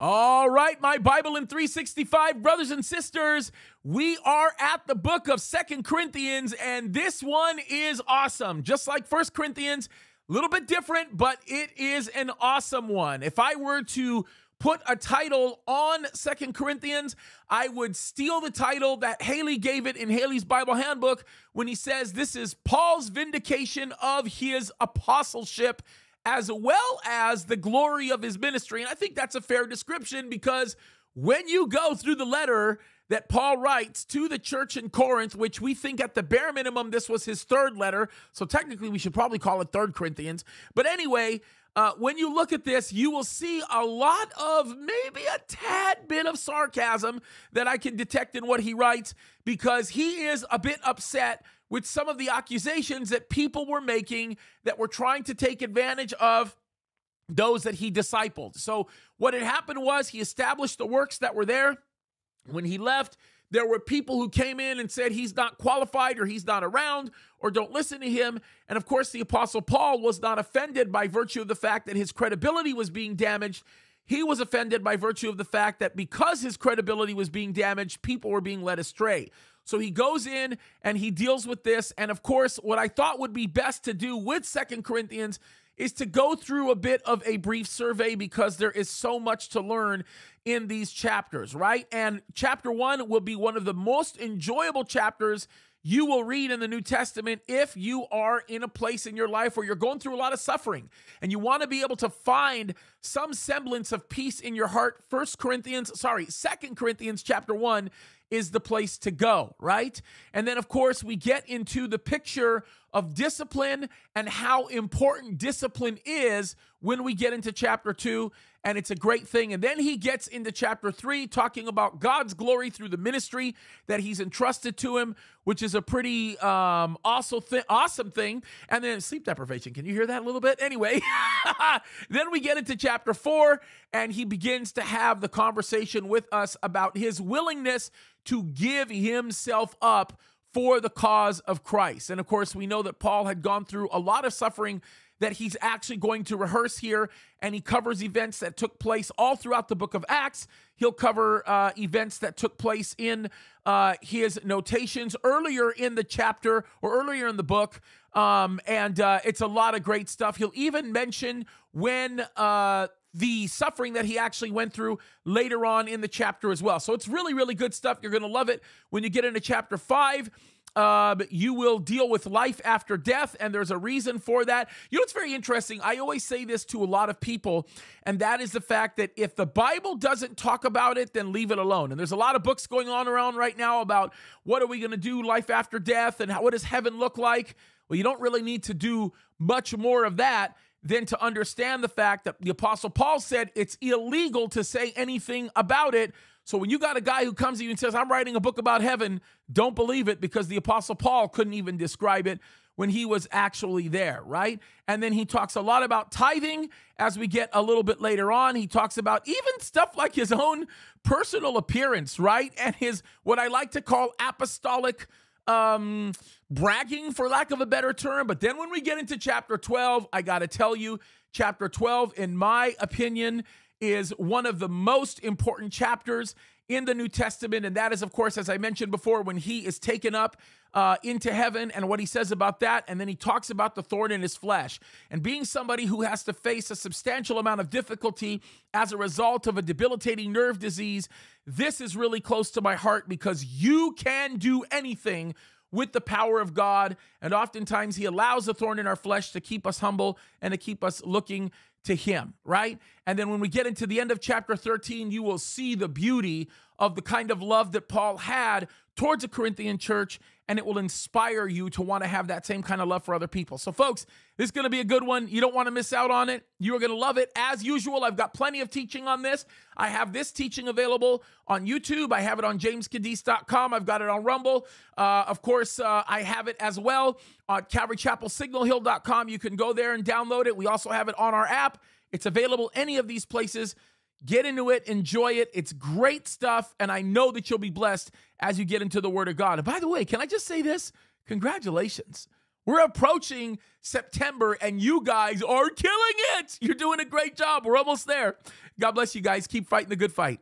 All right, my Bible in 365 brothers and sisters, we are at the book of 2 Corinthians, and this one is awesome. Just like 1 Corinthians, a little bit different, but it is an awesome one. If I were to put a title on 2 Corinthians, I would steal the title that Haley gave it in Haley's Bible Handbook when he says this is Paul's vindication of his apostleship as well as the glory of his ministry. And I think that's a fair description because when you go through the letter that Paul writes to the church in Corinth, which we think at the bare minimum, this was his third letter. So technically we should probably call it 3 Corinthians. But anyway, when you look at this, you will see a lot of maybe a tad bit of sarcasm that I can detect in what he writes because he is a bit upset with some of the accusations that people were making that were trying to take advantage of those that he discipled. So what had happened was he established the works that were there. When he left, there were people who came in and said he's not qualified or he's not around or don't listen to him. And of course, the Apostle Paul was not offended by virtue of the fact that his credibility was being damaged. He was offended by virtue of the fact that because his credibility was being damaged, people were being led astray. So he goes in and he deals with this. And of course, what I thought would be best to do with 2 Corinthians is to go through a bit of a brief survey because there is so much to learn in these chapters, right? And chapter 1 will be one of the most enjoyable chapters you will read in the New Testament if you are in a place in your life where you're going through a lot of suffering and you want to be able to find some semblance of peace in your heart. 2 Corinthians chapter 1 is the place to go, right? And then, of course, we get into the picture of discipline and how important discipline is when we get into chapter 2, and it's a great thing. And then he gets into chapter 3, talking about God's glory through the ministry that he's entrusted to him, which is a pretty awesome thing. And then sleep deprivation. Can you hear that a little bit? Anyway, then we get into chapter 4, and he begins to have the conversation with us about his willingness to give himself up for the cause of Christ. And of course, we know that Paul had gone through a lot of suffering that he's actually going to rehearse here, and he covers events that took place all throughout the book of Acts. He'll cover events that took place in his notations earlier in the chapter or earlier in the book, and it's a lot of great stuff. He'll even mention when the suffering that he actually went through later on in the chapter as well. So it's really, really good stuff. You're going to love it. When you get into chapter 5, you will deal with life after death, and there's a reason for that. You know what's very interesting? I always say this to a lot of people, and that is the fact that if the Bible doesn't talk about it, then leave it alone. And there's a lot of books going on around right now about what are we going to do, life after death, and what does heaven look like? Well, you don't really need to do much more of that than to understand the fact that the Apostle Paul said it's illegal to say anything about it. So when you got a guy who comes to you and says, I'm writing a book about heaven, don't believe it because the Apostle Paul couldn't even describe it when he was actually there, right? And then he talks a lot about tithing as we get a little bit later on. He talks about even stuff like his own personal appearance, right? And his, what I like to call apostolic bragging, for lack of a better term. But then when we get into chapter 12, I got to tell you, chapter 12, in my opinion, is one of the most important chapters in the New Testament. And that is, of course, as I mentioned before, when he is taken up into heaven and what he says about that. And then he talks about the thorn in his flesh. And being somebody who has to face a substantial amount of difficulty as a result of a debilitating nerve disease, this is really close to my heart because you can do anything with the power of God. And oftentimes he allows the thorn in our flesh to keep us humble and to keep us looking to him, right? And then when we get into the end of chapter 13, you will see the beauty of the kind of love that Paul had towards the Corinthian church, and it will inspire you to want to have that same kind of love for other people. So folks, this is going to be a good one. You don't want to miss out on it. You're going to love it. As usual, I've got plenty of teaching on this. I have this teaching available on YouTube. I have it on jameskaddis.com. I've got it on Rumble. Of course, I have it as well on CalvaryChapelSignalHill.com. You can go there and download it. We also have it on our app. It's available any of these places. Get into it, enjoy it. It's great stuff, and I know that you'll be blessed as you get into the Word of God. And by the way, can I just say this? Congratulations. We're approaching September, and you guys are killing it. You're doing a great job. We're almost there. God bless you guys. Keep fighting the good fight.